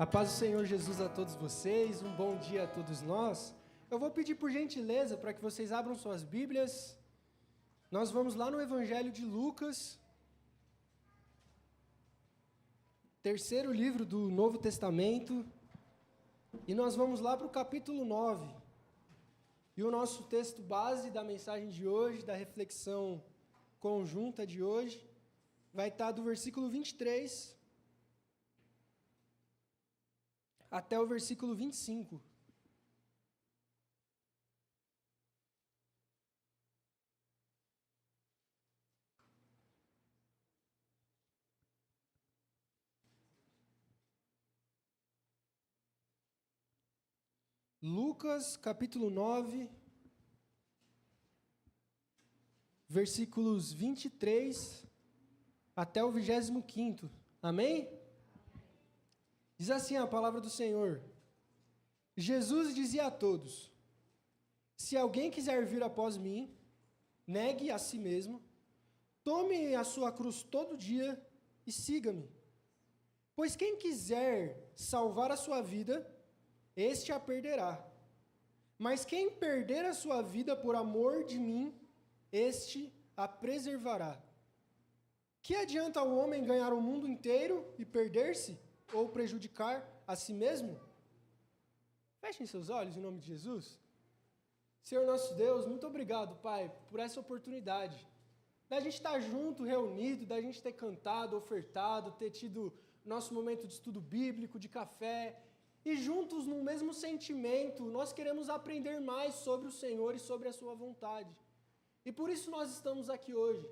A paz do Senhor Jesus a todos vocês, um bom dia a todos nós. Eu vou pedir por gentileza para que vocês abram suas Bíblias. Nós vamos lá no Evangelho de Lucas, terceiro livro do Novo Testamento, e nós vamos lá para o capítulo 9. E o nosso texto base da mensagem de hoje, da reflexão conjunta de hoje, vai estar do versículo 23 até o versículo 25. Lucas, capítulo 9, versículos 23 até o 25º. Amém? Diz assim a palavra do Senhor. Jesus dizia a todos: se alguém quiser vir após mim, negue a si mesmo, tome a sua cruz todo dia e siga-me. Pois quem quiser salvar a sua vida, este a perderá. Mas quem perder a sua vida por amor de mim, este a preservará. Que adianta o homem ganhar o mundo inteiro e perder-se, ou prejudicar a si mesmo? Fechem seus olhos em nome de Jesus. Senhor nosso Deus, muito obrigado, Pai, por essa oportunidade da gente estar junto, reunido, da gente ter cantado, ofertado, ter tido nosso momento de estudo bíblico, de café, e juntos no mesmo sentimento, nós queremos aprender mais sobre o Senhor e sobre a sua vontade. E por isso nós estamos aqui hoje.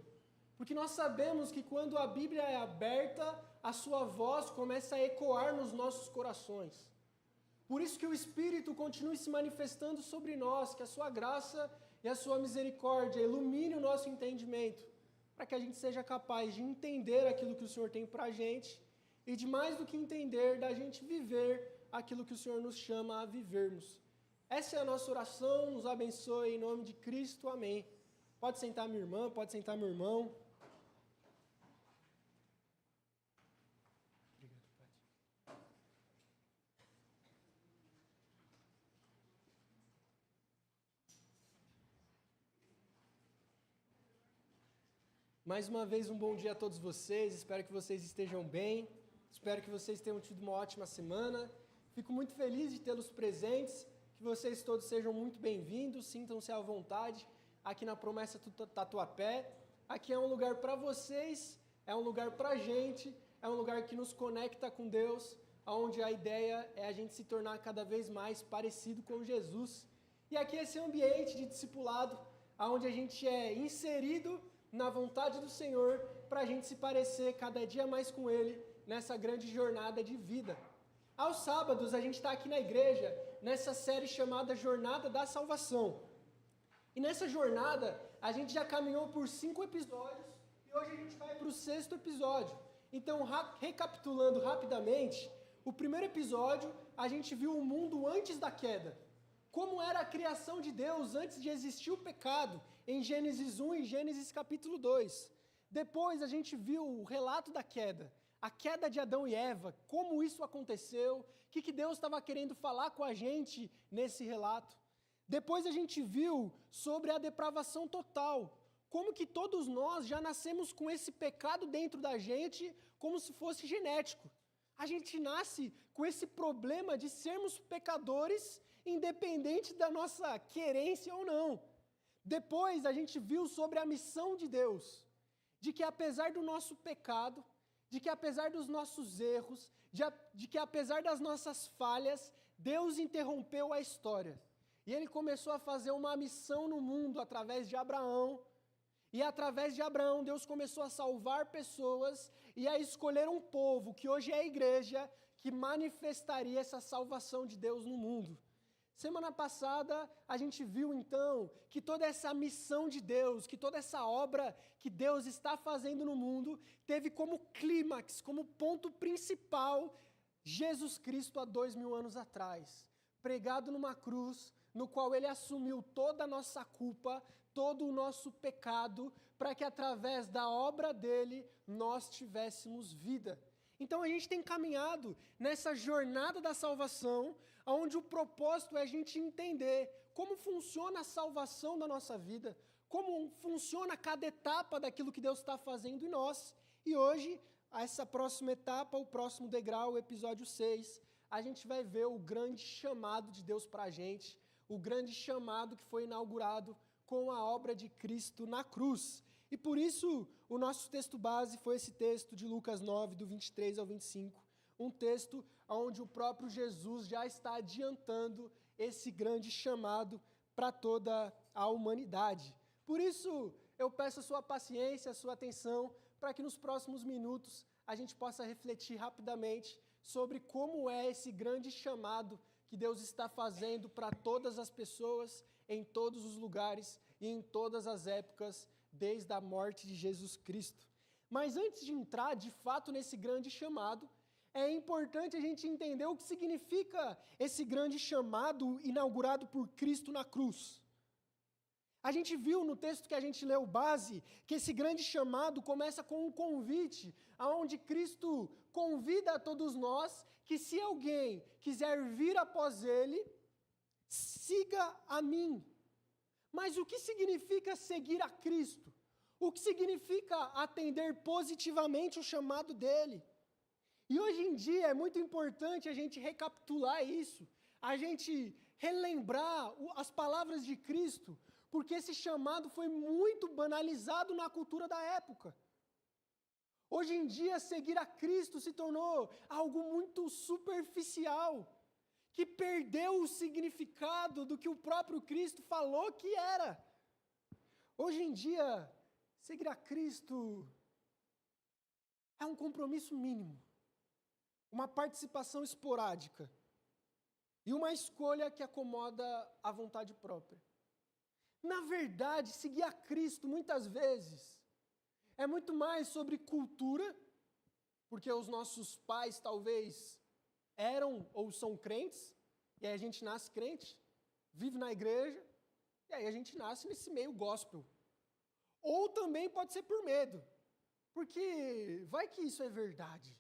Porque nós sabemos que quando a Bíblia é aberta, a sua voz começa a ecoar nos nossos corações. Por isso que o Espírito continue se manifestando sobre nós, que a sua graça e a sua misericórdia ilumine o nosso entendimento, para que a gente seja capaz de entender aquilo que o Senhor tem para a gente e de mais do que entender, da gente viver aquilo que o Senhor nos chama a vivermos. Essa é a nossa oração, nos abençoe em nome de Cristo, amém. Pode sentar minha irmã, pode sentar meu irmão. Obrigado, Pai. Mais uma vez, um bom dia a todos vocês, espero que vocês estejam bem, espero que vocês tenham tido uma ótima semana. Fico muito feliz de tê-los presentes, que vocês todos sejam muito bem-vindos, sintam-se à vontade aqui na Promessa Tatuapé. Aqui é um lugar para vocês, é um lugar para a gente, é um lugar que nos conecta com Deus, onde a ideia é a gente se tornar cada vez mais parecido com Jesus. E aqui é esse ambiente de discipulado, onde a gente é inserido na vontade do Senhor para a gente se parecer cada dia mais com Ele nessa grande jornada de vida. Aos sábados a gente está aqui na igreja, nessa série chamada Jornada da Salvação. E nessa jornada a gente já caminhou por 5 episódios e hoje a gente vai para o 6º episódio. Então, recapitulando rapidamente, o primeiro episódio a gente viu o mundo antes da queda. Como era a criação de Deus antes de existir o pecado, em Gênesis 1 e Gênesis capítulo 2. Depois a gente viu o relato da queda. A queda de Adão e Eva, como isso aconteceu, o que Deus estava querendo falar com a gente nesse relato. Depois a gente viu sobre a depravação total, como que todos nós já nascemos com esse pecado dentro da gente, como se fosse genético. A gente nasce com esse problema de sermos pecadores, independente da nossa querência ou não. Depois a gente viu sobre a missão de Deus, de que apesar do nosso pecado, de que apesar dos nossos erros, de que apesar das nossas falhas, Deus interrompeu a história. E Ele começou a fazer uma missão no mundo através de Abraão. E através de Abraão, Deus começou a salvar pessoas e a escolher um povo, que hoje é a igreja, que manifestaria essa salvação de Deus no mundo. Semana passada, a gente viu então que toda essa missão de Deus, que toda essa obra que Deus está fazendo no mundo, teve como clímax, como ponto principal, Jesus Cristo há 2000 anos atrás, pregado numa cruz, no qual Ele assumiu toda a nossa culpa, todo o nosso pecado, para que através da obra dEle nós tivéssemos vida. Então a gente tem caminhado nessa jornada da salvação, onde o propósito é a gente entender como funciona a salvação da nossa vida, como funciona cada etapa daquilo que Deus está fazendo em nós. E hoje, essa próxima etapa, o próximo degrau, o episódio 6, a gente vai ver o grande chamado de Deus para a gente, o grande chamado que foi inaugurado com a obra de Cristo na cruz. E por isso, o nosso texto base foi esse texto de Lucas 9, do 23 ao 25, um texto onde o próprio Jesus já está adiantando esse grande chamado para toda a humanidade. Por isso, eu peço a sua paciência, a sua atenção, para que nos próximos minutos a gente possa refletir rapidamente sobre como é esse grande chamado que Deus está fazendo para todas as pessoas, em todos os lugares e em todas as épocas, desde a morte de Jesus Cristo. Mas antes de entrar, de fato, nesse grande chamado, é importante a gente entender o que significa esse grande chamado inaugurado por Cristo na cruz. A gente viu no texto que a gente leu base, que esse grande chamado começa com um convite, onde Cristo convida a todos nós que se alguém quiser vir após Ele, siga a mim. Mas o que significa seguir a Cristo? O que significa atender positivamente o chamado dele? E hoje em dia é muito importante a gente recapitular isso, a gente relembrar as palavras de Cristo, porque esse chamado foi muito banalizado na cultura da época. Hoje em dia, seguir a Cristo se tornou algo muito superficial, que perdeu o significado do que o próprio Cristo falou que era. Hoje em dia, seguir a Cristo é um compromisso mínimo, uma participação esporádica e uma escolha que acomoda a vontade própria. Na verdade, seguir a Cristo, muitas vezes, é muito mais sobre cultura, porque os nossos pais talvez eram ou são crentes, e aí a gente nasce crente, vive na igreja, e aí a gente nasce nesse meio gospel. Ou também pode ser por medo, porque vai que isso é verdade,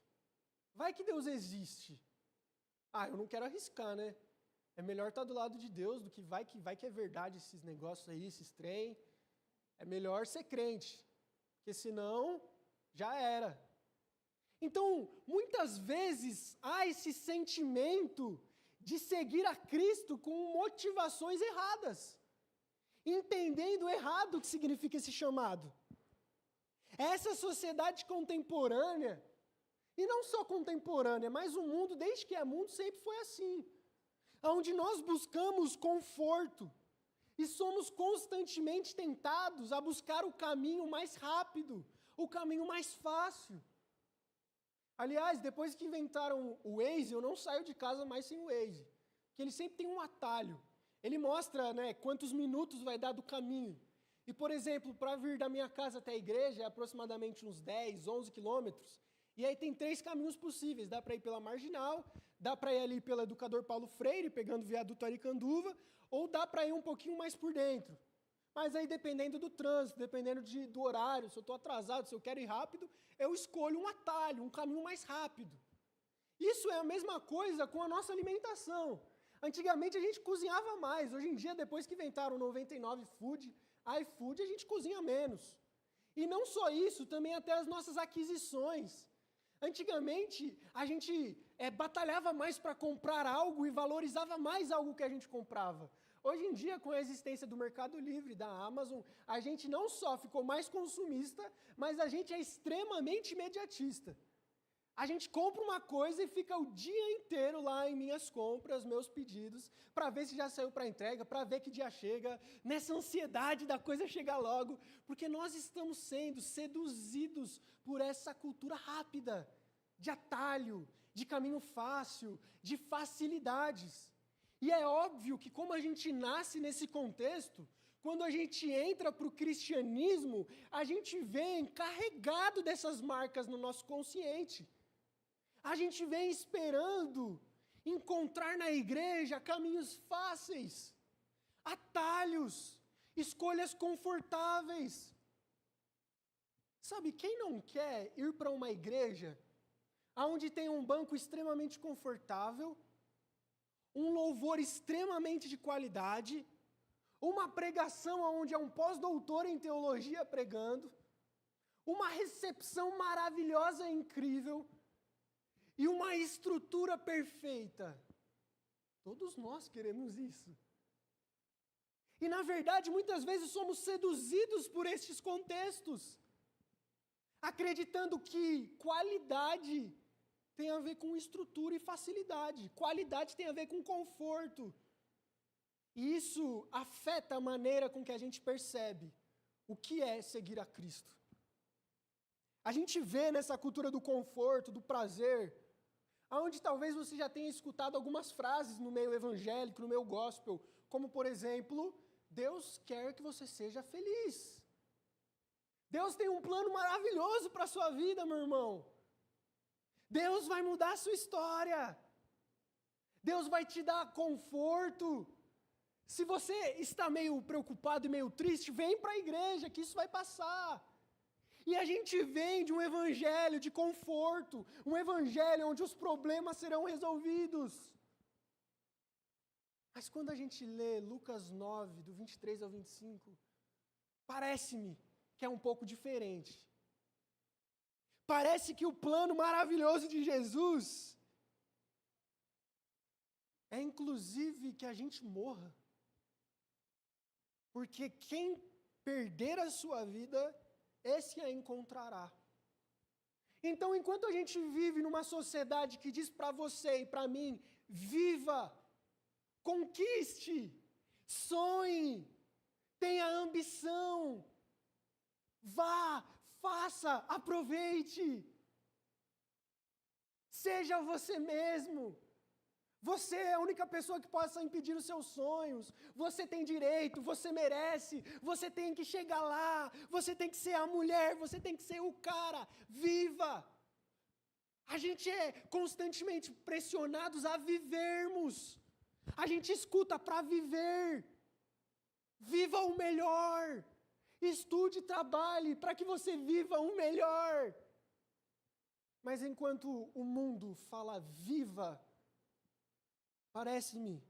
vai que Deus existe. Eu não quero arriscar, né? É melhor estar do lado de Deus do que vai que é verdade esses negócios aí, esses trem. É melhor ser crente, porque senão já era. Então, muitas vezes há esse sentimento de seguir a Cristo com motivações erradas, entendendo errado o que significa esse chamado. Essa sociedade contemporânea, e não só contemporânea, mas o mundo, desde que é mundo, sempre foi assim, onde nós buscamos conforto e somos constantemente tentados a buscar o caminho mais rápido, o caminho mais fácil. Aliás, depois que inventaram o Waze, eu não saio de casa mais sem o Waze, porque ele sempre tem um atalho. Ele mostra, quantos minutos vai dar do caminho. E, por exemplo, para vir da minha casa até a igreja é aproximadamente uns 10, 11 quilômetros. E aí tem 3 caminhos possíveis. Dá para ir pela Marginal, dá para ir ali pelo Educador Paulo Freire, pegando o viaduto Aricanduva, ou dá para ir um pouquinho mais por dentro. Mas aí, dependendo do trânsito, dependendo do horário, se eu estou atrasado, se eu quero ir rápido, eu escolho um atalho, um caminho mais rápido. Isso é a mesma coisa com a nossa alimentação. Antigamente a gente cozinhava mais. Hoje em dia, depois que inventaram o 99 Food, iFood, a gente cozinha menos. E não só isso, também até as nossas aquisições. Antigamente, a gente batalhava mais para comprar algo e valorizava mais algo que a gente comprava. Hoje em dia, com a existência do Mercado Livre, da Amazon, a gente não só ficou mais consumista, mas a gente é extremamente imediatista. A gente compra uma coisa e fica o dia inteiro lá em minhas compras, meus pedidos, para ver se já saiu para entrega, para ver que dia chega, nessa ansiedade da coisa chegar logo, porque nós estamos sendo seduzidos por essa cultura rápida, de atalho, de caminho fácil, de facilidades. E é óbvio que como a gente nasce nesse contexto, quando a gente entra para o cristianismo, a gente vem carregado dessas marcas no nosso consciente. A gente vem esperando encontrar na igreja caminhos fáceis, atalhos, escolhas confortáveis. Sabe, quem não quer ir para uma igreja onde tem um banco extremamente confortável, um louvor extremamente de qualidade, uma pregação onde é um pós-doutor em teologia pregando, uma recepção maravilhosa e incrível, e uma estrutura perfeita. Todos nós queremos isso. E, na verdade, muitas vezes somos seduzidos por estes contextos, acreditando que qualidade tem a ver com estrutura e facilidade. Qualidade tem a ver com conforto. E isso afeta a maneira com que a gente percebe o que é seguir a Cristo. A gente vê nessa cultura do conforto, do prazer, onde talvez você já tenha escutado algumas frases no meio evangélico, no meio gospel, como, por exemplo, Deus quer que você seja feliz. Deus tem um plano maravilhoso para a sua vida, meu irmão. Deus vai mudar a sua história. Deus vai te dar conforto. Se você está meio preocupado e meio triste, vem para a igreja, que isso vai passar. E a gente vem de um evangelho de conforto, um evangelho onde os problemas serão resolvidos. Mas quando a gente lê Lucas 9, do 23 ao 25, parece-me que é um pouco diferente. Parece que o plano maravilhoso de Jesus é inclusive que a gente morra. Porque quem perder a sua vida, esse a encontrará. Então, enquanto a gente vive numa sociedade que diz para você e para mim, viva, conquiste, sonhe, tenha ambição, vá, faça, aproveite, seja você mesmo. Você é a única pessoa que possa impedir os seus sonhos. Você tem direito, você merece, você tem que chegar lá, você tem que ser a mulher, você tem que ser o cara. Viva! A gente é constantemente pressionados a vivermos. A gente escuta para viver. Viva o melhor. Estude e trabalhe para que você viva o melhor. Mas enquanto o mundo fala viva, parece-me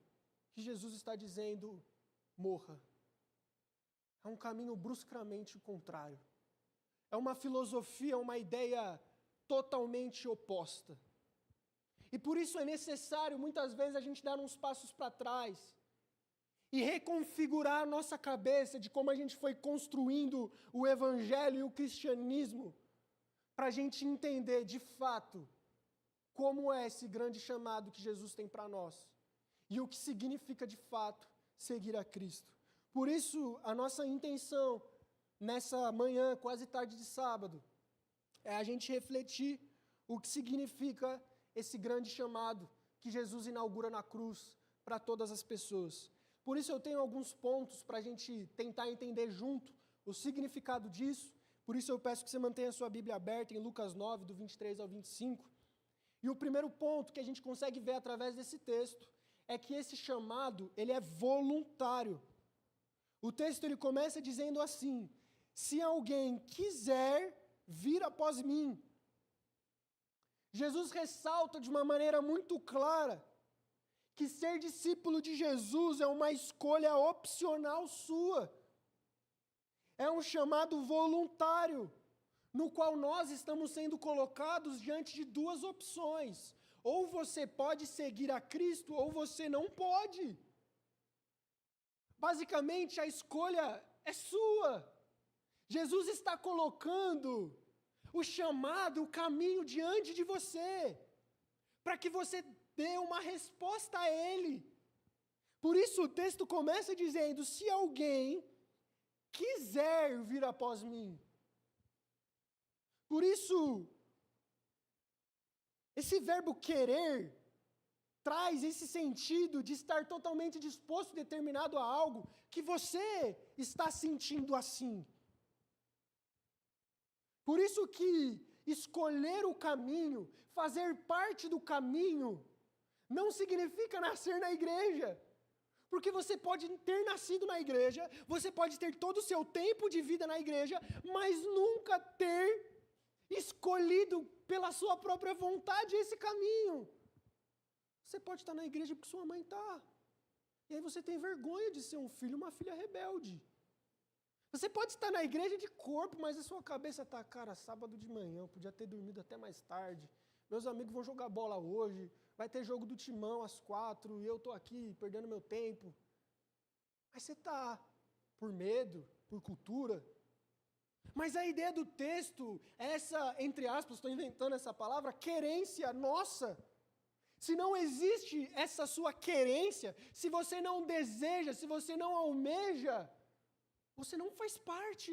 que Jesus está dizendo, morra. É um caminho bruscamente contrário. É uma filosofia, uma ideia totalmente oposta. E por isso é necessário, muitas vezes, a gente dar uns passos para trás e reconfigurar a nossa cabeça de como a gente foi construindo o evangelho e o cristianismo, para a gente entender, de fato, como é esse grande chamado que Jesus tem para nós. E o que significa, de fato, seguir a Cristo. Por isso, a nossa intenção, nessa manhã, quase tarde de sábado, é a gente refletir o que significa esse grande chamado que Jesus inaugura na cruz para todas as pessoas. Por isso, eu tenho alguns pontos para a gente tentar entender junto o significado disso. Por isso, eu peço que você mantenha a sua Bíblia aberta em Lucas 9, do 23 ao 25. E o primeiro ponto que a gente consegue ver através desse texto é que esse chamado, ele é voluntário. O texto ele começa dizendo assim: se alguém quiser vir após mim. Jesus ressalta de uma maneira muito clara que ser discípulo de Jesus é uma escolha opcional sua. É um chamado voluntário, no qual nós estamos sendo colocados diante de duas opções. Ou você pode seguir a Cristo, ou você não pode. Basicamente, a escolha é sua. Jesus está colocando o chamado, o caminho diante de você, para que você dê uma resposta a Ele. Por isso o texto começa dizendo, se alguém quiser vir após mim. Por isso, esse verbo querer traz esse sentido de estar totalmente disposto, determinado a algo que você está sentindo assim. Por isso que escolher o caminho, fazer parte do caminho, não significa nascer na igreja. Porque você pode ter nascido na igreja, você pode ter todo o seu tempo de vida na igreja, mas nunca ter escolhido pela sua própria vontade esse caminho. Você pode estar na igreja porque sua mãe está. E aí você tem vergonha de ser um filho, uma filha rebelde. Você pode estar na igreja de corpo, mas a sua cabeça está, cara, sábado de manhã, eu podia ter dormido até mais tarde. Meus amigos vão jogar bola hoje, vai ter jogo do Timão às 4, e eu estou aqui perdendo meu tempo. Mas você está por medo, por cultura. Mas a ideia do texto, essa, entre aspas, estou inventando essa palavra, querência nossa. Se não existe essa sua querência, se você não deseja, se você não almeja, você não faz parte.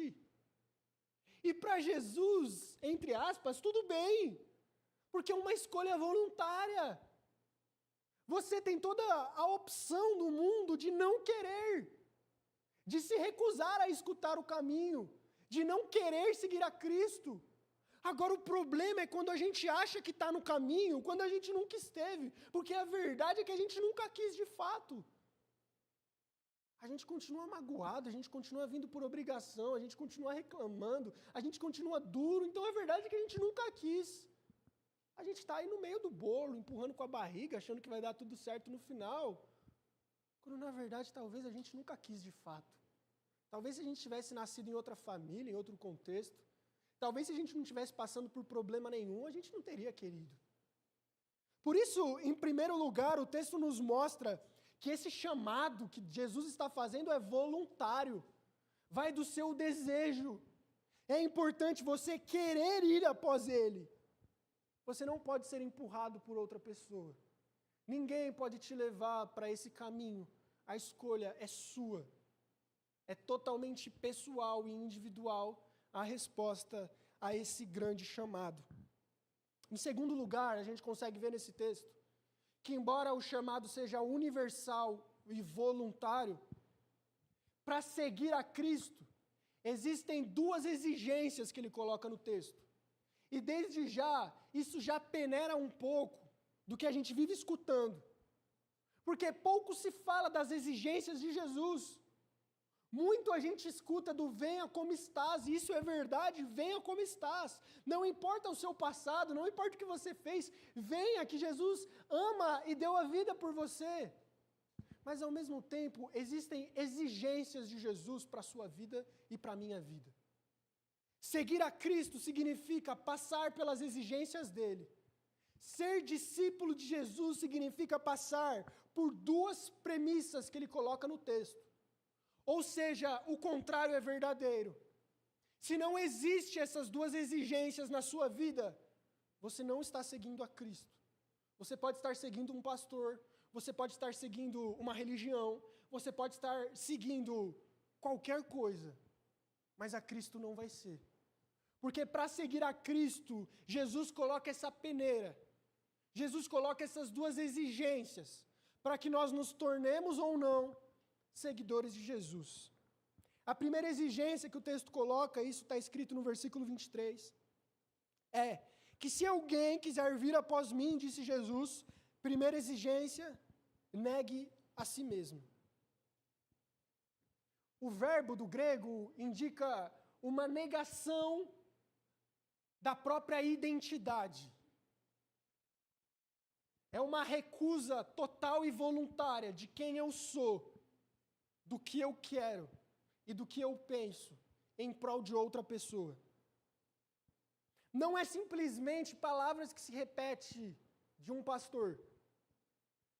E para Jesus, entre aspas, tudo bem, porque é uma escolha voluntária. Você tem toda a opção do mundo de não querer, de se recusar a escutar o caminho, de não querer seguir a Cristo. Agora o problema é quando a gente acha que está no caminho, quando a gente nunca esteve, porque a verdade é que a gente nunca quis de fato. A gente continua magoado, a gente continua vindo por obrigação, a gente continua reclamando, a gente continua duro, então a verdade é que a gente nunca quis. A gente está aí no meio do bolo, empurrando com a barriga, achando que vai dar tudo certo no final, quando na verdade talvez a gente nunca quis de fato. Talvez se a gente tivesse nascido em outra família, em outro contexto, talvez se a gente não estivesse passando por problema nenhum, a gente não teria querido. Por isso, em primeiro lugar, o texto nos mostra que esse chamado que Jesus está fazendo é voluntário, vai do seu desejo. É importante você querer ir após ele. Você não pode ser empurrado por outra pessoa. Ninguém pode te levar para esse caminho. A escolha é sua. É totalmente pessoal e individual a resposta a esse grande chamado. Em segundo lugar, a gente consegue ver nesse texto que, embora o chamado seja universal e voluntário, para seguir a Cristo, existem duas exigências que ele coloca no texto. E desde já, isso já peneira um pouco do que a gente vive escutando. Porque pouco se fala das exigências de Jesus. Muito a gente escuta do venha como estás, e isso é verdade, venha como estás. Não importa o seu passado, não importa o que você fez, venha que Jesus ama e deu a vida por você. Mas ao mesmo tempo, existem exigências de Jesus para a sua vida e para a minha vida. Seguir a Cristo significa passar pelas exigências dele. Ser discípulo de Jesus significa passar por duas premissas que ele coloca no texto. Ou seja, o contrário é verdadeiro. Se não existe essas duas exigências na sua vida, você não está seguindo a Cristo. Você pode estar seguindo um pastor, você pode estar seguindo uma religião, você pode estar seguindo qualquer coisa, mas a Cristo não vai ser. Porque para seguir a Cristo, Jesus coloca essa peneira. Jesus coloca essas duas exigências para que nós nos tornemos ou não seguidores de Jesus. A primeira exigência que o texto coloca, isso está escrito no versículo 23, é que se alguém quiser vir após mim, disse Jesus, primeira exigência, negue a si mesmo. O verbo do grego indica uma negação da própria identidade. É uma recusa total e voluntária de quem eu sou, do que eu quero e do que eu penso em prol de outra pessoa. Não é simplesmente palavras que se repetem de um pastor,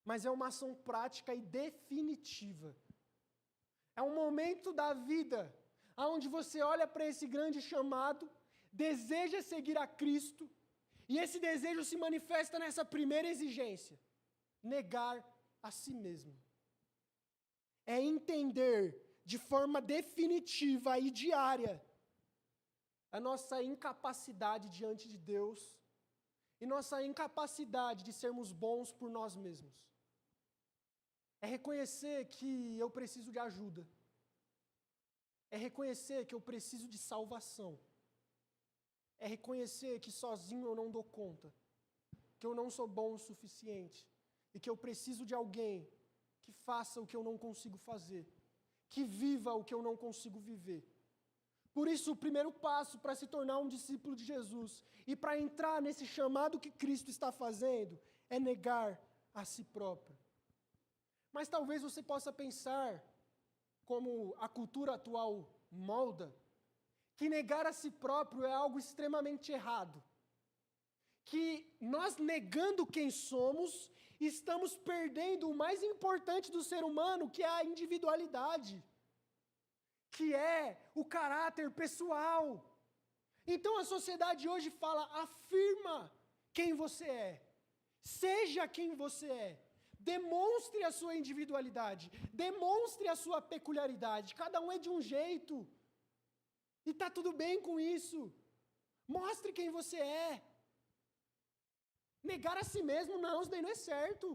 mas é uma ação prática e definitiva. É um momento da vida onde você olha para esse grande chamado, deseja seguir a Cristo, e esse desejo se manifesta nessa primeira exigência, negar a si mesmo. É entender de forma definitiva e diária a nossa incapacidade diante de Deus e nossa incapacidade de sermos bons por nós mesmos. É reconhecer que eu preciso de ajuda. É reconhecer que eu preciso de salvação. É reconhecer que sozinho eu não dou conta, que eu não sou bom o suficiente e que eu preciso de alguém que faça o que eu não consigo fazer, que viva o que eu não consigo viver. Por isso, o primeiro passo para se tornar um discípulo de Jesus e para entrar nesse chamado que Cristo está fazendo é negar a si próprio. Mas talvez você possa pensar, como a cultura atual molda, que negar a si próprio é algo extremamente errado. Que nós negando quem somos, estamos perdendo o mais importante do ser humano, que é a individualidade, que é o caráter pessoal. Então a sociedade hoje fala, afirma quem você é, seja quem você é, demonstre a sua individualidade, demonstre a sua peculiaridade, cada um é de um jeito, e está tudo bem com isso, mostre quem você é. Negar a si mesmo, não, isso daí não é certo.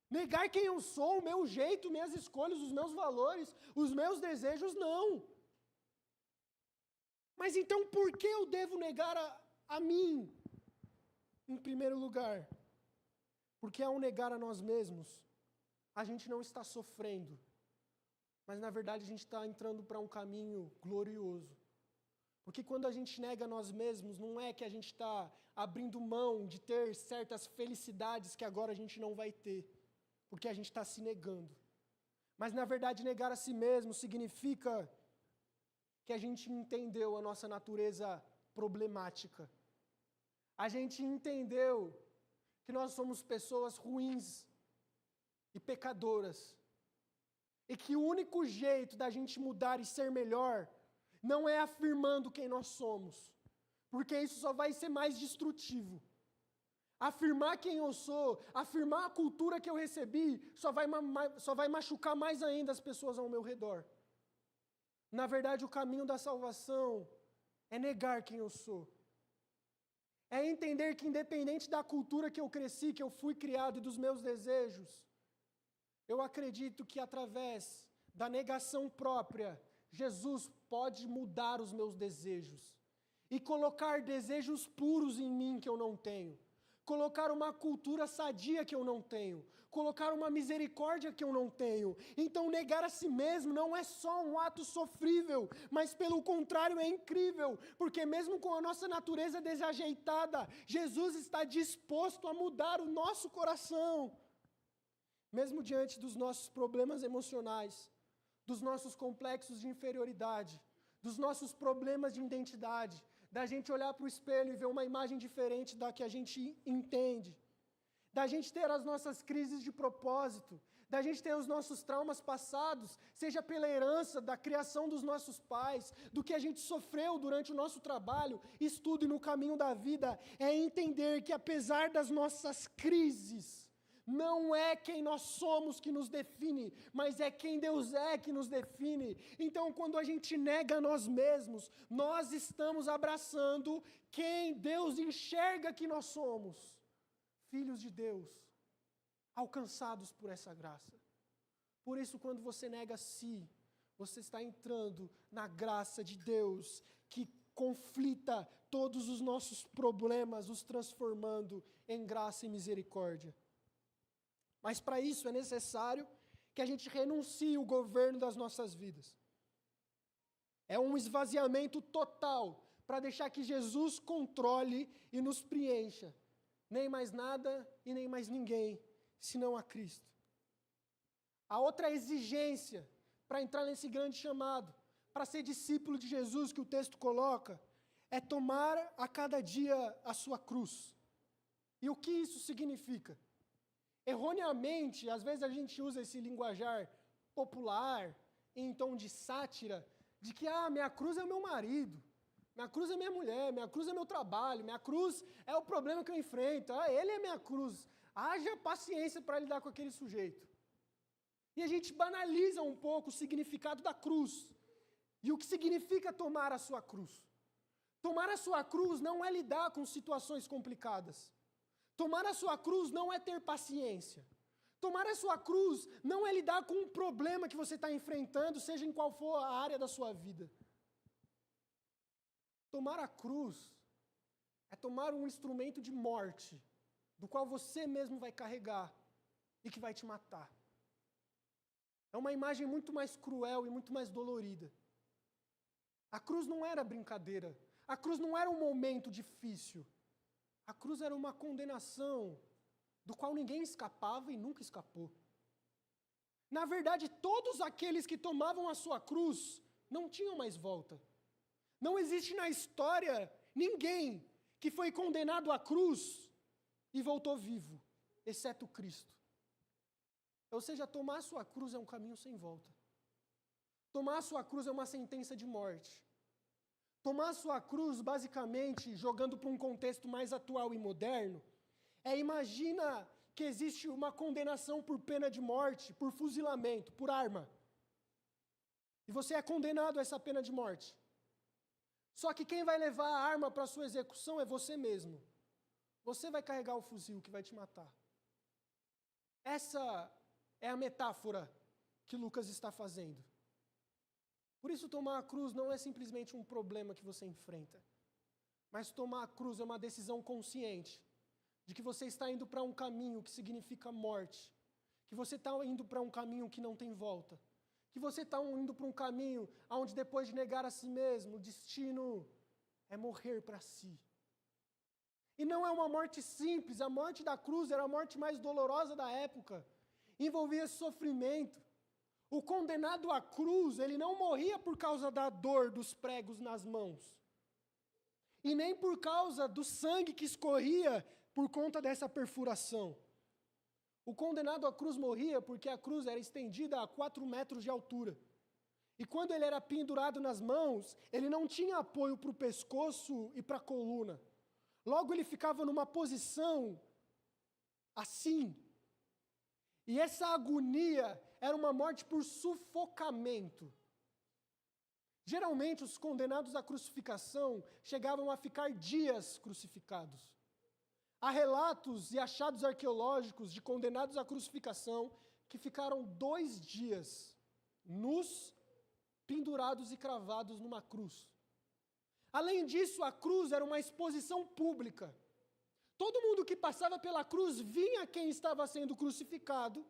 Negar quem eu sou, o meu jeito, minhas escolhas, os meus valores, os meus desejos, não. Mas então por que eu devo negar a mim? Em primeiro lugar, porque ao negar a nós mesmos, a gente não está sofrendo, mas na verdade a gente está entrando para um caminho glorioso. Porque quando a gente nega a nós mesmos, não é que a gente está abrindo mão de ter certas felicidades que agora a gente não vai ter, porque a gente está se negando. Mas na verdade negar a si mesmo significa que a gente entendeu a nossa natureza problemática. A gente entendeu que nós somos pessoas ruins e pecadoras. E que o único jeito da gente mudar e ser melhor não é afirmando quem nós somos, porque isso só vai ser mais destrutivo. Afirmar quem eu sou, afirmar a cultura que eu recebi, só vai machucar mais ainda as pessoas ao meu redor. Na verdade, o caminho da salvação é negar quem eu sou. É entender que independente da cultura que eu cresci, que eu fui criado e dos meus desejos, eu acredito que através da negação própria, Jesus pode mudar os meus desejos e colocar desejos puros em mim que eu não tenho, colocar uma cultura sadia que eu não tenho, colocar uma misericórdia que eu não tenho. Então negar a si mesmo não é só um ato sofrível, mas pelo contrário é incrível, porque mesmo com a nossa natureza desajeitada, Jesus está disposto a mudar o nosso coração. Mesmo diante dos nossos problemas emocionais, dos nossos complexos de inferioridade, dos nossos problemas de identidade, da gente olhar para o espelho e ver uma imagem diferente da que a gente entende, da gente ter as nossas crises de propósito, da gente ter os nossos traumas passados, seja pela herança da criação dos nossos pais, do que a gente sofreu durante o nosso trabalho, estudo e no caminho da vida, é entender que apesar das nossas crises, não é quem nós somos que nos define, mas é quem Deus é que nos define. Então, quando a gente nega a nós mesmos, nós estamos abraçando quem Deus enxerga que nós somos. Filhos de Deus, alcançados por essa graça. Por isso, quando você nega a si, você está entrando na graça de Deus, que conflita todos os nossos problemas, os transformando em graça e misericórdia. Mas para isso é necessário que a gente renuncie o governo das nossas vidas. É um esvaziamento total para deixar que Jesus controle e nos preencha. Nem mais nada e nem mais ninguém, senão a Cristo. A outra exigência para entrar nesse grande chamado, para ser discípulo de Jesus que o texto coloca, é tomar a cada dia a sua cruz. E o que isso significa? Erroneamente, às vezes a gente usa esse linguajar popular, em tom de sátira, de que, minha cruz é o meu marido, minha cruz é minha mulher, minha cruz é meu trabalho, minha cruz é o problema que eu enfrento, ele é minha cruz. Haja paciência para lidar com aquele sujeito. E a gente banaliza um pouco o significado da cruz, e o que significa tomar a sua cruz. Tomar a sua cruz não é lidar com situações complicadas. Tomar a sua cruz não é ter paciência. Tomar a sua cruz não é lidar com um problema que você está enfrentando, seja em qual for a área da sua vida. Tomar a cruz é tomar um instrumento de morte, do qual você mesmo vai carregar e que vai te matar. É uma imagem muito mais cruel e muito mais dolorida. A cruz não era brincadeira. A cruz não era um momento difícil. A cruz era uma condenação do qual ninguém escapava e nunca escapou. Na verdade, todos aqueles que tomavam a sua cruz não tinham mais volta. Não existe na história ninguém que foi condenado à cruz e voltou vivo, exceto Cristo. Ou seja, tomar a sua cruz é um caminho sem volta. Tomar a sua cruz é uma sentença de morte. Tomar a sua cruz, basicamente, jogando para um contexto mais atual e moderno, imagina que existe uma condenação por pena de morte, por fuzilamento, por arma. E você é condenado a essa pena de morte. Só que quem vai levar a arma para a sua execução é você mesmo. Você vai carregar o fuzil que vai te matar. Essa é a metáfora que Lucas está fazendo. Por isso, tomar a cruz não é simplesmente um problema que você enfrenta. Mas tomar a cruz é uma decisão consciente de que você está indo para um caminho que significa morte. Que você está indo para um caminho que não tem volta. Que você está indo para um caminho onde, depois de negar a si mesmo, o destino é morrer para si. E não é uma morte simples. A morte da cruz era a morte mais dolorosa da época. Envolvia sofrimento. O condenado à cruz, ele não morria por causa da dor dos pregos nas mãos. E nem por causa do sangue que escorria por conta dessa perfuração. O condenado à cruz morria porque a cruz era estendida a 4 metros de altura. E quando ele era pendurado nas mãos, ele não tinha apoio para o pescoço e para a coluna. Logo ele ficava numa posição assim. E essa agonia era uma morte por sufocamento. Geralmente, os condenados à crucificação chegavam a ficar dias crucificados. Há relatos e achados arqueológicos de condenados à crucificação que ficaram 2 dias nus, pendurados e cravados numa cruz. Além disso, a cruz era uma exposição pública. Todo mundo que passava pela cruz via quem estava sendo crucificado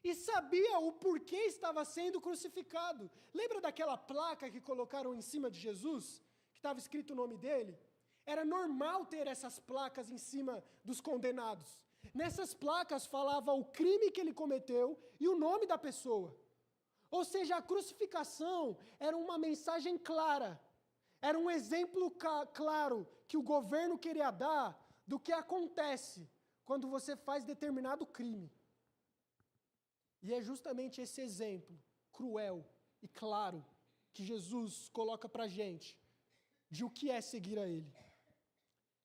e sabia o porquê estava sendo crucificado. Lembra daquela placa que colocaram em cima de Jesus, que estava escrito o nome dele? Era normal ter essas placas em cima dos condenados. Nessas placas falava o crime que ele cometeu e o nome da pessoa. Ou seja, a crucificação era uma mensagem clara, era um exemplo claro que o governo queria dar do que acontece quando você faz determinado crime. E é justamente esse exemplo cruel e claro que Jesus coloca para a gente de o que é seguir a Ele.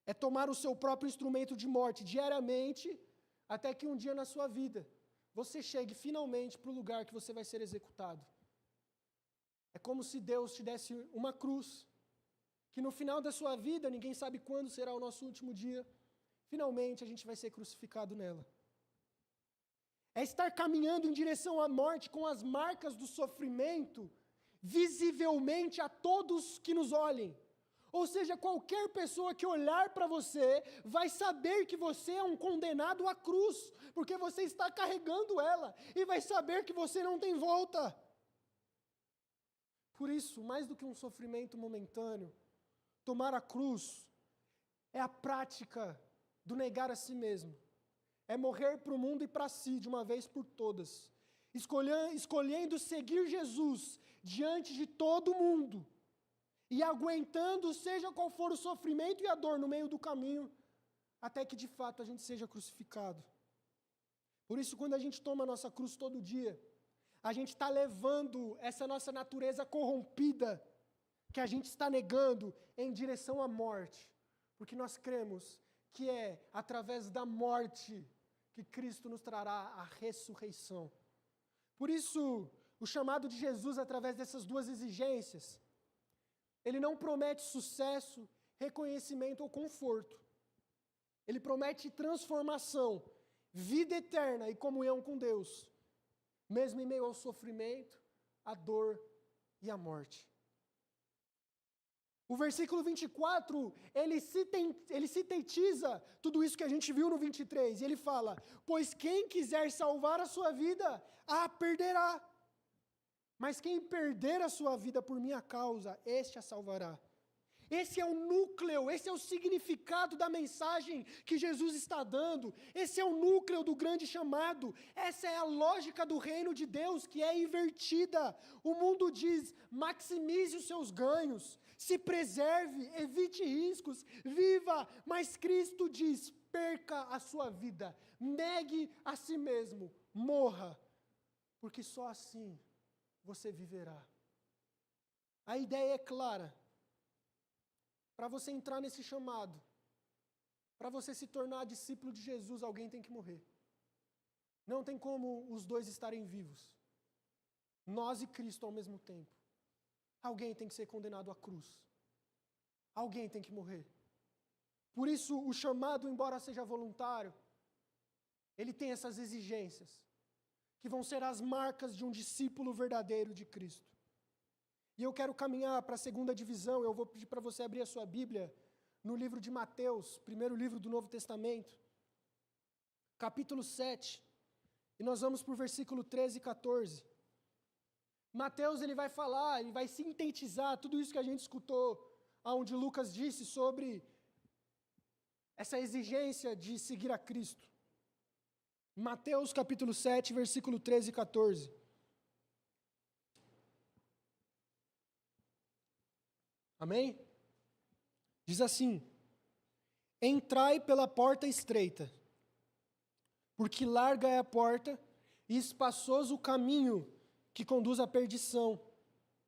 É tomar o seu próprio instrumento de morte diariamente, até que um dia na sua vida você chegue finalmente para o lugar que você vai ser executado. É como se Deus te desse uma cruz, que no final da sua vida, ninguém sabe quando será o nosso último dia, finalmente a gente vai ser crucificado nela. É estar caminhando em direção à morte com as marcas do sofrimento, visivelmente a todos que nos olhem. Ou seja, qualquer pessoa que olhar para você vai saber que você é um condenado à cruz, porque você está carregando ela, e vai saber que você não tem volta. Por isso, mais do que um sofrimento momentâneo, tomar a cruz é a prática do negar a si mesmo. É morrer para o mundo e para si, de uma vez por todas. Escolhendo seguir Jesus diante de todo mundo. E aguentando, seja qual for o sofrimento e a dor no meio do caminho, até que de fato a gente seja crucificado. Por isso, quando a gente toma a nossa cruz todo dia, a gente está levando essa nossa natureza corrompida, que a gente está negando, em direção à morte. Porque nós cremos que é através da morte que Cristo nos trará a ressurreição. Por isso, o chamado de Jesus, através dessas 2 exigências, ele não promete sucesso, reconhecimento ou conforto. Ele promete transformação, vida eterna e comunhão com Deus, mesmo em meio ao sofrimento, à dor e à morte. O versículo 24, ele sintetiza tudo isso que a gente viu no 23. E ele fala, pois quem quiser salvar a sua vida, a perderá. Mas quem perder a sua vida por minha causa, este a salvará. Esse é o núcleo, esse é o significado da mensagem que Jesus está dando. Esse é o núcleo do grande chamado. Essa é a lógica do reino de Deus que é invertida. O mundo diz: maximize os seus ganhos, se preserve, evite riscos, viva. Mas Cristo diz: perca a sua vida, negue a si mesmo, morra, porque só assim você viverá. A ideia é clara. Para você entrar nesse chamado, para você se tornar discípulo de Jesus, alguém tem que morrer. Não tem como os dois estarem vivos. Nós e Cristo ao mesmo tempo. Alguém tem que ser condenado à cruz. Alguém tem que morrer. Por isso, o chamado, embora seja voluntário, ele tem essas exigências, que vão ser as marcas de um discípulo verdadeiro de Cristo. E eu quero caminhar para a segunda divisão. Eu vou pedir para você abrir a sua Bíblia no livro de Mateus, primeiro livro do Novo Testamento, capítulo 7, e nós vamos para o versículo 13 e 14. Mateus, ele vai falar, ele vai sintetizar tudo isso que a gente escutou, onde Lucas disse sobre essa exigência de seguir a Cristo. Mateus capítulo 7, versículo 13 e 14. Amém? Diz assim: entrai pela porta estreita, porque larga é a porta e espaçoso o caminho que conduz à perdição,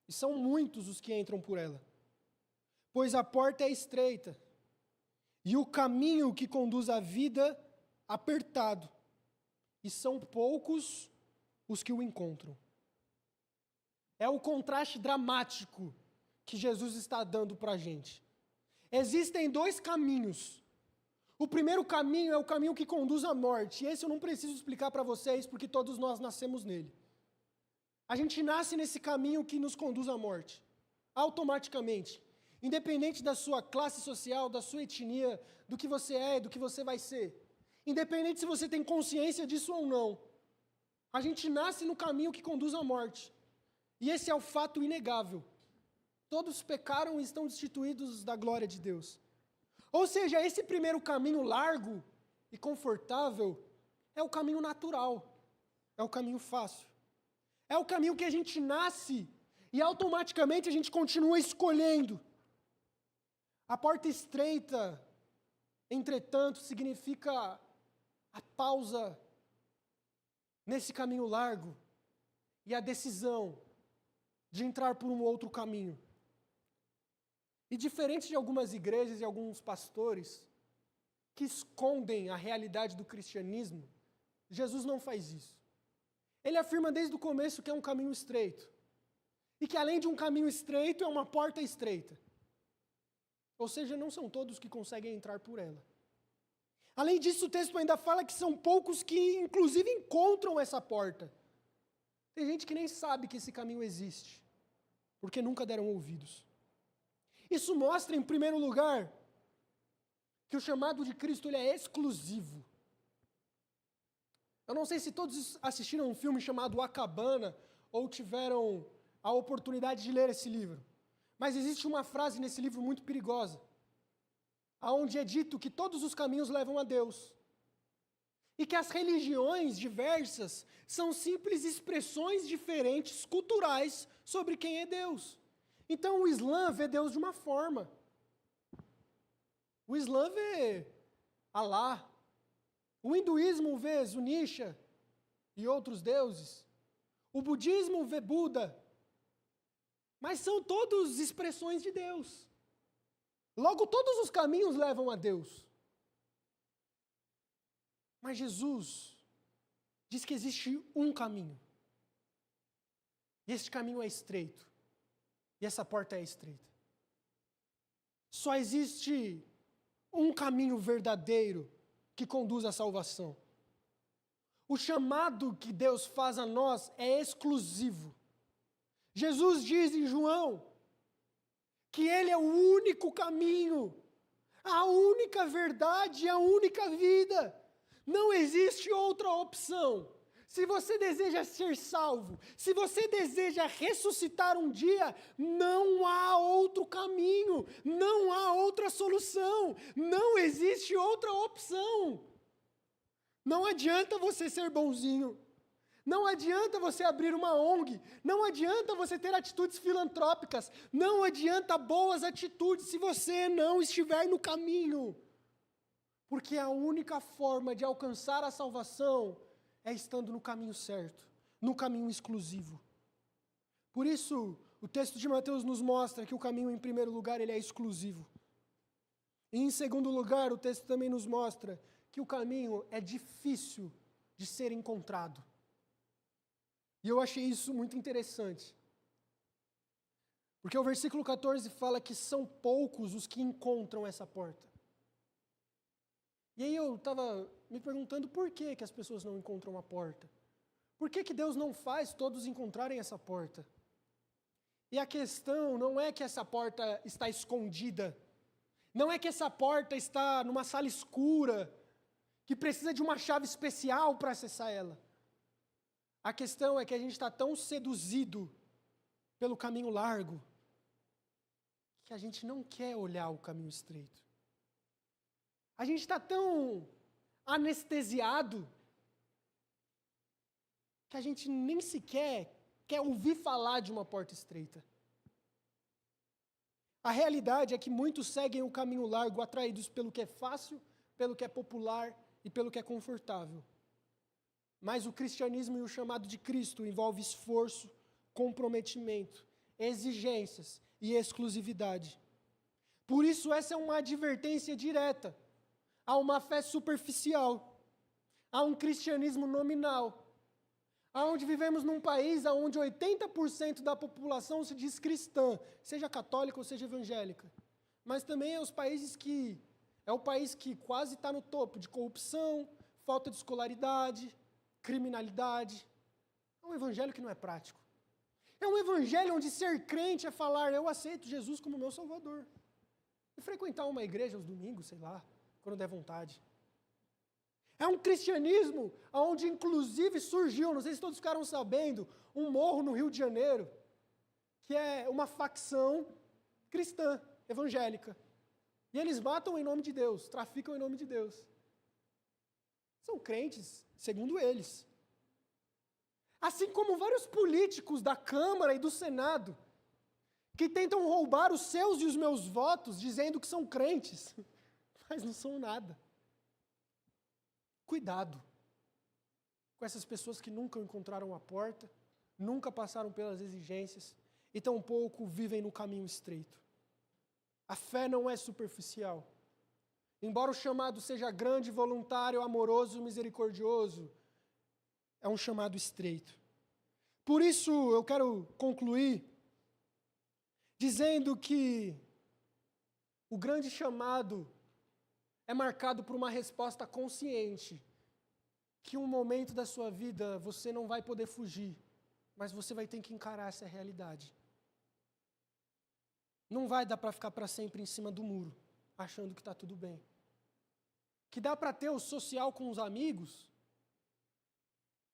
e são muitos os que entram por ela. Pois a porta é estreita, e o caminho que conduz à vida apertado, e são poucos os que o encontram. É o contraste dramático que Jesus está dando para a gente. Existem dois caminhos. O primeiro caminho é o caminho que conduz à morte, e esse eu não preciso explicar para vocês, porque todos nós nascemos nele. A gente nasce nesse caminho que nos conduz à morte, automaticamente, independente da sua classe social, da sua etnia, do que você é, do que você vai ser. Independente se você tem consciência disso ou não. A gente nasce no caminho que conduz à morte. E esse é o fato inegável. Todos pecaram e estão destituídos da glória de Deus. Ou seja, esse primeiro caminho largo e confortável é o caminho natural, é o caminho fácil. É o caminho que a gente nasce e automaticamente a gente continua escolhendo. A porta estreita, entretanto, significa a pausa nesse caminho largo e a decisão de entrar por um outro caminho. E diferente de algumas igrejas e alguns pastores que escondem a realidade do cristianismo, Jesus não faz isso. Ele afirma desde o começo que é um caminho estreito. E que além de um caminho estreito, é uma porta estreita. Ou seja, não são todos que conseguem entrar por ela. Além disso, o texto ainda fala que são poucos que, inclusive, encontram essa porta. Tem gente que nem sabe que esse caminho existe, porque nunca deram ouvidos. Isso mostra, em primeiro lugar, que o chamado de Cristo ele é exclusivo. Eu não sei se todos assistiram um filme chamado A Cabana ou tiveram a oportunidade de ler esse livro. Mas existe uma frase nesse livro muito perigosa, onde é dito que todos os caminhos levam a Deus. E que as religiões diversas são simples expressões diferentes, culturais, sobre quem é Deus. Então o Islã vê Deus de uma forma. O Islã vê Alá. O hinduísmo vê Zunisha e outros deuses. O budismo vê Buda. Mas são todos expressões de Deus. Logo, todos os caminhos levam a Deus. Mas Jesus diz que existe um caminho. E esse caminho é estreito. E essa porta é estreita. Só existe um caminho verdadeiro que conduz à salvação. O chamado que Deus faz a nós é exclusivo. Jesus diz em João que Ele é o único caminho, a única verdade e a única vida. Não existe outra opção. se você deseja ser salvo, se você deseja ressuscitar um dia, não há outro caminho, não há outra solução, não existe outra opção. Não adianta você ser bonzinho, não adianta você abrir uma ONG, não adianta você ter atitudes filantrópicas, não adianta boas atitudes se você não estiver no caminho. Porque a única forma de alcançar a salvação é estando no caminho certo, no caminho exclusivo. Por isso, o texto de Mateus nos mostra que o caminho, em primeiro lugar, ele é exclusivo. E, em segundo lugar, o texto também nos mostra que o caminho é difícil de ser encontrado. E eu achei isso muito interessante. Porque o versículo 14 fala que são poucos os que encontram essa porta. E aí eu estava me perguntando por que as pessoas não encontram a porta. Por que Deus não faz todos encontrarem essa porta? E a questão não é que essa porta está escondida. Não é que essa porta está numa sala escura, que precisa de uma chave especial para acessar ela. A questão é que a gente está tão seduzido pelo caminho largo, que a gente não quer olhar o caminho estreito. A gente está tão anestesiado que a gente nem sequer quer ouvir falar de uma porta estreita. A realidade é que muitos seguem o caminho largo atraídos pelo que é fácil, pelo que é popular e pelo que é confortável. Mas o cristianismo e o chamado de Cristo envolve esforço, comprometimento, exigências e exclusividade. Por isso essa é uma advertência direta. Há uma fé superficial, há um cristianismo nominal, onde vivemos num país onde 80% da população se diz cristã, seja católica ou seja evangélica. Mas também é o país que quase está no topo de corrupção, falta de escolaridade, criminalidade. É um evangelho que não é prático. É um evangelho onde ser crente é falar, eu aceito Jesus como meu Salvador. E frequentar uma igreja aos domingos, sei lá, quando der vontade. É um cristianismo onde inclusive surgiu, não sei se todos ficaram sabendo, um morro no Rio de Janeiro, que é uma facção cristã, evangélica. E eles matam em nome de Deus, traficam em nome de Deus. São crentes, segundo eles. Assim como vários políticos da Câmara e do Senado, que tentam roubar os seus e os meus votos, dizendo que são crentes, mas não são nada. Cuidado com essas pessoas que nunca encontraram a porta, nunca passaram pelas exigências e tampouco vivem no caminho estreito. A fé não é superficial. Embora o chamado seja grande, voluntário, amoroso, misericordioso, é um chamado estreito. Por isso eu quero concluir dizendo que o grande chamado é marcado por uma resposta consciente, que um momento da sua vida você não vai poder fugir, mas você vai ter que encarar essa realidade. Não vai dar para ficar para sempre em cima do muro, achando que está tudo bem. Que dá para ter o social com os amigos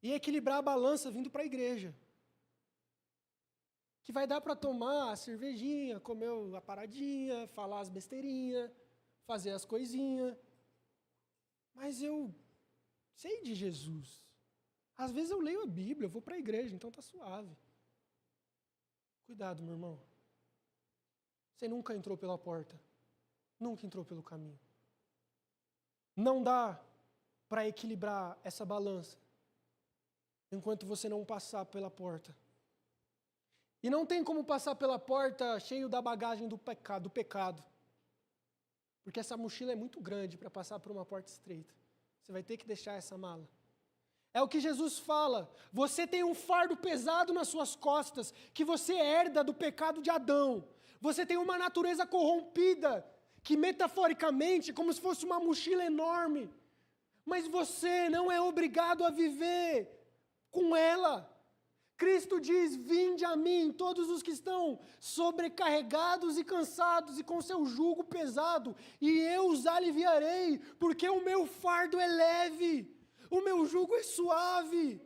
e equilibrar a balança vindo para a igreja. Que vai dar para tomar a cervejinha, comer a paradinha, falar as besteirinhas, fazer as coisinhas. Mas eu sei de Jesus. Às vezes eu leio a Bíblia, eu vou para a igreja, então está suave. Cuidado, meu irmão. Você nunca entrou pela porta. Nunca entrou pelo caminho. Não dá para equilibrar essa balança enquanto você não passar pela porta. E não tem como passar pela porta cheio da bagagem do pecado. Porque essa mochila é muito grande para passar por uma porta estreita. Você vai ter que deixar essa mala. É o que Jesus fala. Você tem um fardo pesado nas suas costas, que você herda do pecado de Adão. Você tem uma natureza corrompida, que metaforicamente, como se fosse uma mochila enorme. Mas você não é obrigado a viver com ela. Cristo diz, vinde a mim, todos os que estão sobrecarregados e cansados e com seu jugo pesado, e eu os aliviarei, porque o meu fardo é leve, o meu jugo é suave.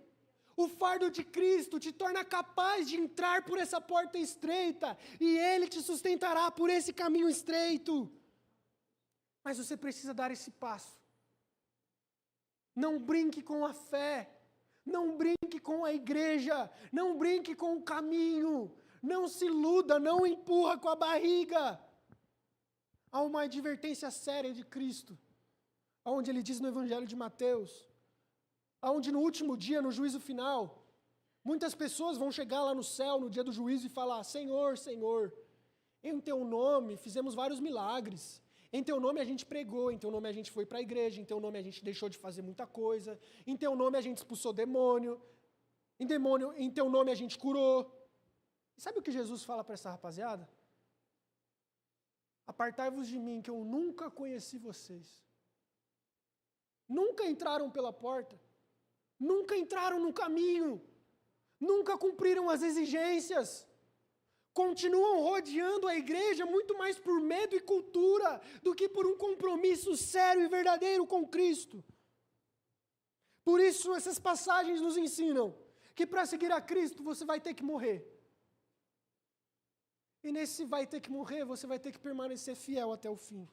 O fardo de Cristo te torna capaz de entrar por essa porta estreita e Ele te sustentará por esse caminho estreito. Mas você precisa dar esse passo. Não brinque com a fé. Não brinque com a igreja. Não brinque com o caminho. Não se iluda, não empurra com a barriga. Há uma advertência séria de Cristo, onde Ele diz no Evangelho de Mateus, onde no último dia, no juízo final, muitas pessoas vão chegar lá no céu, no dia do juízo, e falar: Senhor, Senhor, em Teu nome fizemos vários milagres, em Teu nome a gente pregou, em Teu nome a gente foi para a igreja, em Teu nome a gente deixou de fazer muita coisa, em Teu nome a gente expulsou demônio, em Teu nome a gente curou. E sabe o que Jesus fala para essa rapaziada? Apartai-vos de mim, que eu nunca conheci vocês. Nunca entraram pela porta, nunca entraram no caminho, nunca cumpriram as exigências, continuam rodeando a igreja muito mais por medo e cultura do que por um compromisso sério e verdadeiro com Cristo. Por isso essas passagens nos ensinam que para seguir a Cristo você vai ter que morrer. E nesse vai ter que morrer, você vai ter que permanecer fiel até o fim.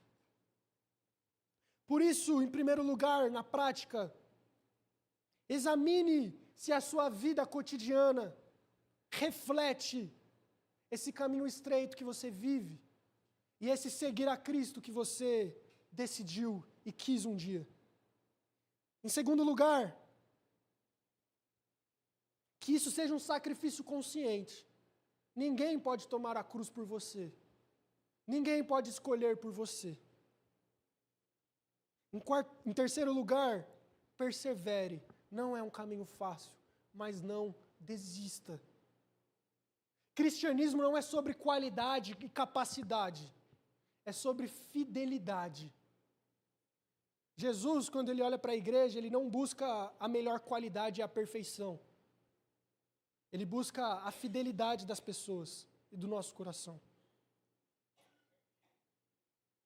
Por isso, em primeiro lugar, na prática, examine se a sua vida cotidiana reflete esse caminho estreito que você vive e esse seguir a Cristo que você decidiu e quis um dia. Em segundo lugar, que isso seja um sacrifício consciente. Ninguém pode tomar a cruz por você. Ninguém pode escolher por você. Em terceiro lugar, persevere. Não é um caminho fácil, mas não desista. Cristianismo não é sobre qualidade e capacidade, é sobre fidelidade. Jesus, quando Ele olha para a igreja, Ele não busca a melhor qualidade e a perfeição. Ele busca a fidelidade das pessoas e do nosso coração.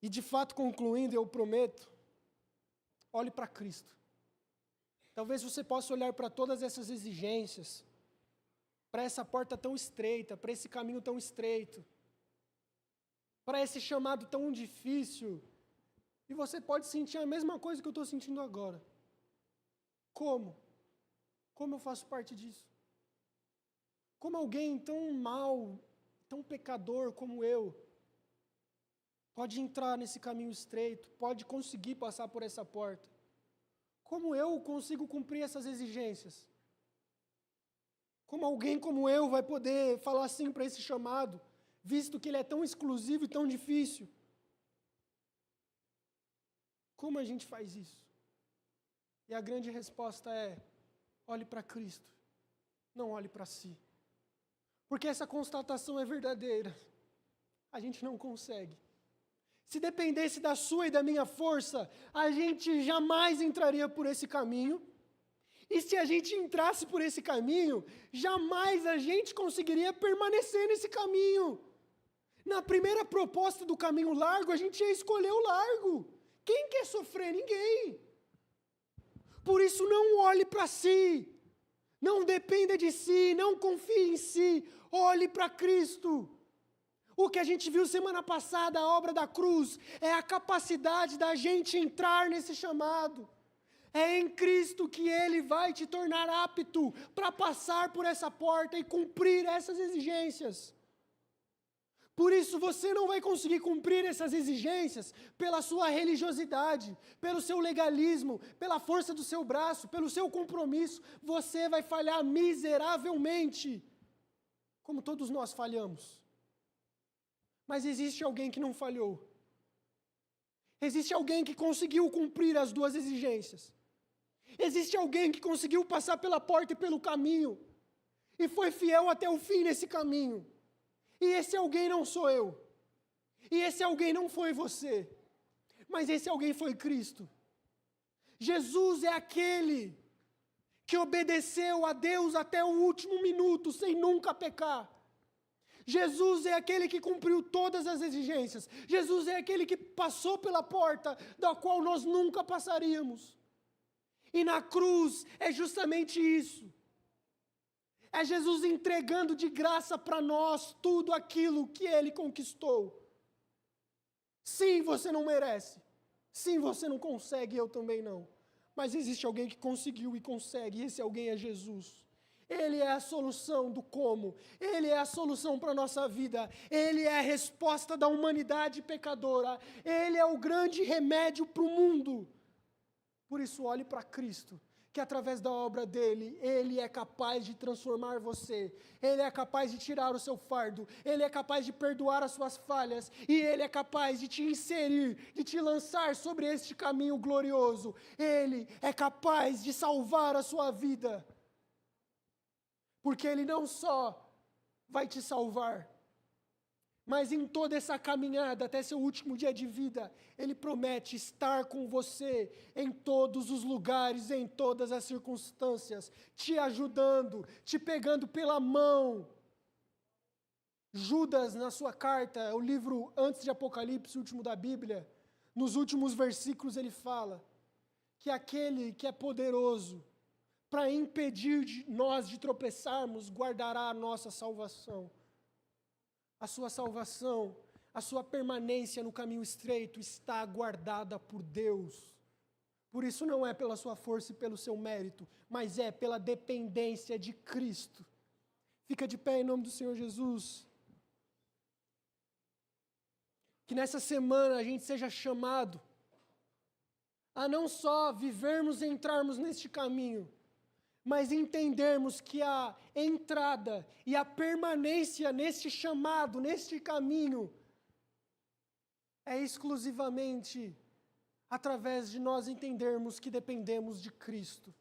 E de fato, concluindo, eu prometo, olhe para Cristo. Talvez você possa olhar para todas essas exigências, para essa porta tão estreita, para esse caminho tão estreito, para esse chamado tão difícil, e você pode sentir a mesma coisa que eu estou sentindo agora. Como? Como eu faço parte disso? Como alguém tão mau, tão pecador como eu, pode entrar nesse caminho estreito, pode conseguir passar por essa porta? Como eu consigo cumprir essas exigências? Como alguém como eu vai poder falar sim para esse chamado, visto que ele é tão exclusivo e tão difícil? Como a gente faz isso? E a grande resposta é: olhe para Cristo, não olhe para si. Porque essa constatação é verdadeira. A gente não consegue. Se dependesse da sua e da minha força, a gente jamais entraria por esse caminho. E se a gente entrasse por esse caminho, jamais a gente conseguiria permanecer nesse caminho. Na primeira proposta do caminho largo, a gente ia escolher o largo. Quem quer sofrer? Ninguém. Por isso, não olhe para si. Não dependa de si, não confie em si. Olhe para Cristo. O que a gente viu semana passada, a obra da cruz, é a capacidade da gente entrar nesse chamado. É em Cristo que Ele vai te tornar apto para passar por essa porta e cumprir essas exigências. Por isso você não vai conseguir cumprir essas exigências pela sua religiosidade, pelo seu legalismo, pela força do seu braço, pelo seu compromisso. Você vai falhar miseravelmente, como todos nós falhamos. Mas existe alguém que não falhou. Existe alguém que conseguiu cumprir as duas exigências. Existe alguém que conseguiu passar pela porta e pelo caminho, e foi fiel até o fim nesse caminho. E esse alguém não sou eu. E esse alguém não foi você. Mas esse alguém foi Cristo. Jesus é aquele que obedeceu a Deus até o último minuto, sem nunca pecar. Jesus é aquele que cumpriu todas as exigências. Jesus é aquele que passou pela porta da qual nós nunca passaríamos. E na cruz é justamente isso. É Jesus entregando de graça para nós tudo aquilo que Ele conquistou. Sim, você não merece. Sim, você não consegue, eu também não. Mas existe alguém que conseguiu e consegue, e esse alguém é Jesus. Ele é a solução do como. Ele é a solução para a nossa vida. Ele é a resposta da humanidade pecadora. Ele é o grande remédio para o mundo. Por isso, olhe para Cristo, que através da obra dele, Ele é capaz de transformar você. Ele é capaz de tirar o seu fardo. Ele é capaz de perdoar as suas falhas. E Ele é capaz de te inserir, de te lançar sobre este caminho glorioso. Ele é capaz de salvar a sua vida. Porque Ele não só vai te salvar, mas em toda essa caminhada, até seu último dia de vida, Ele promete estar com você em todos os lugares, em todas as circunstâncias, te ajudando, te pegando pela mão. Judas, na sua carta, o livro antes de Apocalipse, o último da Bíblia, nos últimos versículos ele fala que aquele que é poderoso para impedir nós de tropeçarmos, guardará a nossa salvação. A sua salvação, a sua permanência no caminho estreito está guardada por Deus. Por isso não é pela sua força e pelo seu mérito, mas é pela dependência de Cristo. Fica de pé em nome do Senhor Jesus. Que nessa semana a gente seja chamado a não só vivermos e entrarmos neste caminho, mas entendermos que a entrada e a permanência neste chamado, neste caminho, é exclusivamente através de nós entendermos que dependemos de Cristo.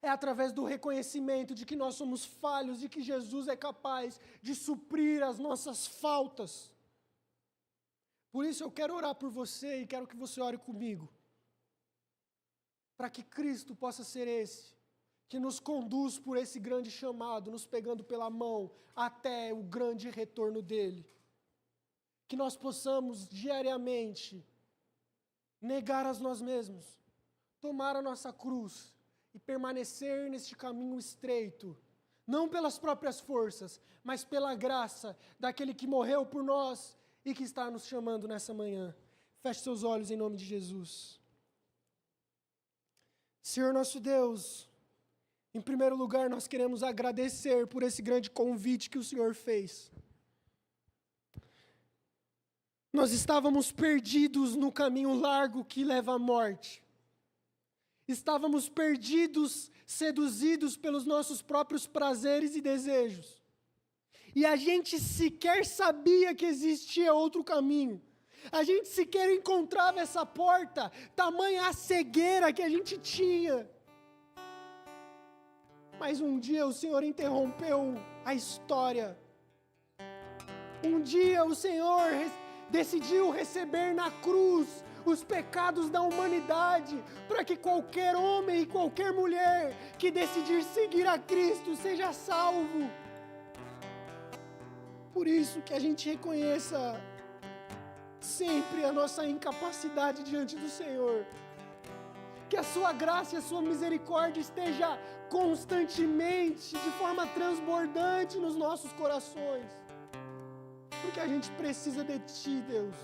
É através do reconhecimento de que nós somos falhos e que Jesus é capaz de suprir as nossas faltas. Por isso eu quero orar por você e quero que você ore comigo, para que Cristo possa ser esse que nos conduz por esse grande chamado, nos pegando pela mão até o grande retorno dele. Que nós possamos diariamente negar a nós mesmos, tomar a nossa cruz e permanecer neste caminho estreito, não pelas próprias forças, mas pela graça daquele que morreu por nós e que está nos chamando nessa manhã. Feche seus olhos em nome de Jesus. Senhor nosso Deus, em primeiro lugar, nós queremos agradecer por esse grande convite que o Senhor fez. Nós estávamos perdidos no caminho largo que leva à morte. Estávamos perdidos, seduzidos pelos nossos próprios prazeres e desejos. E a gente sequer sabia que existia outro caminho. A gente sequer encontrava essa porta, tamanha a cegueira que a gente tinha. Mas um dia o Senhor interrompeu a história. Um dia o Senhor decidiu receber na cruz os pecados da humanidade, para que qualquer homem e qualquer mulher que decidir seguir a Cristo seja salvo. Por isso que a gente reconheça sempre a nossa incapacidade diante do Senhor. Que a sua graça e a sua misericórdia esteja constantemente, de forma transbordante nos nossos corações. Porque a gente precisa de Ti, Deus.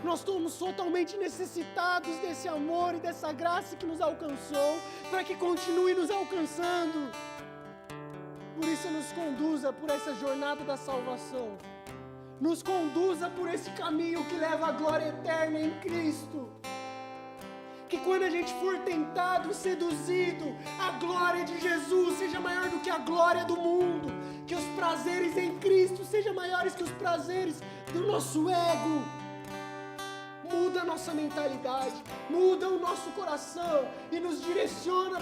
Nós estamos totalmente necessitados desse amor e dessa graça que nos alcançou, para que continue nos alcançando. Por isso nos conduza por essa jornada da salvação. Nos conduza por esse caminho que leva à glória eterna em Cristo. Que quando a gente for tentado, seduzido, a glória de Jesus seja maior do que a glória do mundo. Que os prazeres em Cristo sejam maiores que os prazeres do nosso ego. Muda a nossa mentalidade, muda o nosso coração e nos direciona